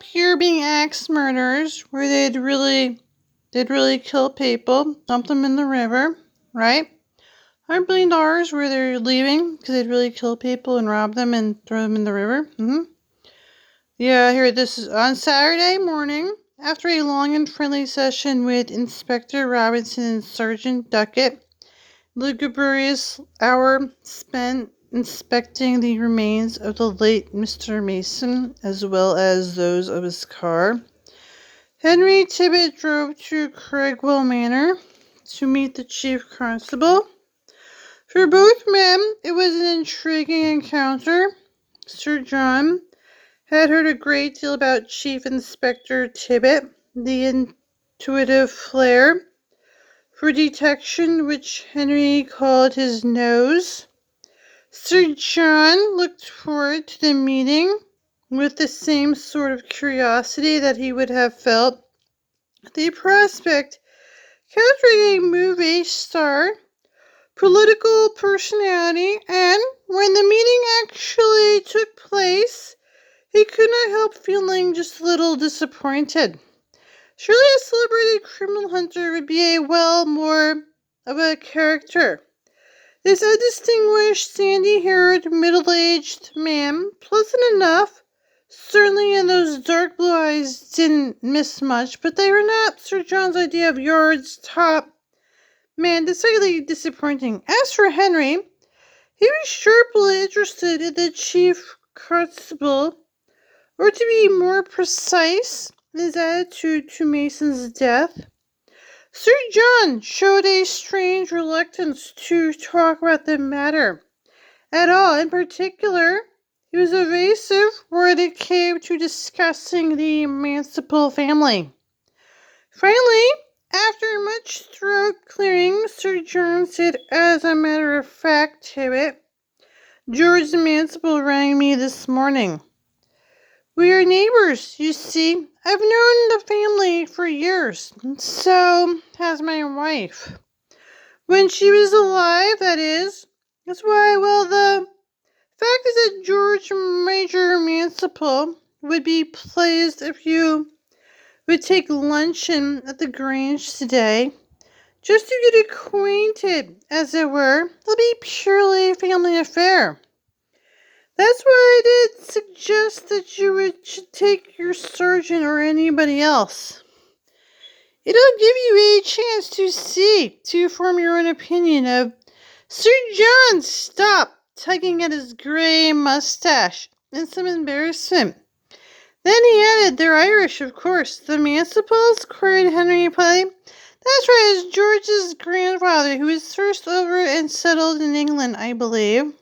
here being axe murders where they'd really kill people, dump them in the river, right? $100 billion where they're leaving because they'd really kill people and rob them and throw them in the river. Yeah, here, this is on Saturday morning. After a long and friendly session with Inspector Robinson and Sergeant Duckett, lugubrious hour spent inspecting the remains of the late Mr. Mason, as well as those of his car, Henry Tibbet drove to Craigswell Manor to meet the chief constable. For both men, it was an intriguing encounter. Sir John had heard a great deal about Chief Inspector Tibbet, the intuitive flair for detection which Henry called his nose. Sir John looked forward to the meeting with the same sort of curiosity that he would have felt at the prospect capturing a movie star, political personality, and when the meeting actually took place, he could not help feeling just a little disappointed. Surely a celebrated criminal hunter would be more of a character. This undistinguished, sandy-haired, middle-aged man, pleasant enough, certainly, and those dark blue eyes didn't miss much, but they were not Sir John's idea of Yard's top man, decidedly disappointing. As for Henry, he was sharply interested in the chief constable, or to be more precise, his attitude to Mason's death. Sir John showed a strange reluctance to talk about the matter at all. In particular, he was evasive when it came to discussing the Mansfield family. Finally, after much throat clearing, Sir John said, "As a matter of fact, Tibbet, George Mansfield rang me this morning. We are neighbors, you see. I've known the family for years, and so has my wife. When she was alive, that is. That's why, well, the fact is that George Major Mansfield would be pleased if you would take luncheon at the Grange today, just to get acquainted, as it were. It'll be purely a family affair. That's why I did suggest that you should take your sergeant or anybody else. It'll give you a chance to form your own opinion of..." Sir John stopped, tugging at his gray mustache in some embarrassment. Then he added, "They're Irish, of course." "The Mansfields?" queried Henry politely. "That's right, it's George's grandfather, who was first over and settled in England, I believe."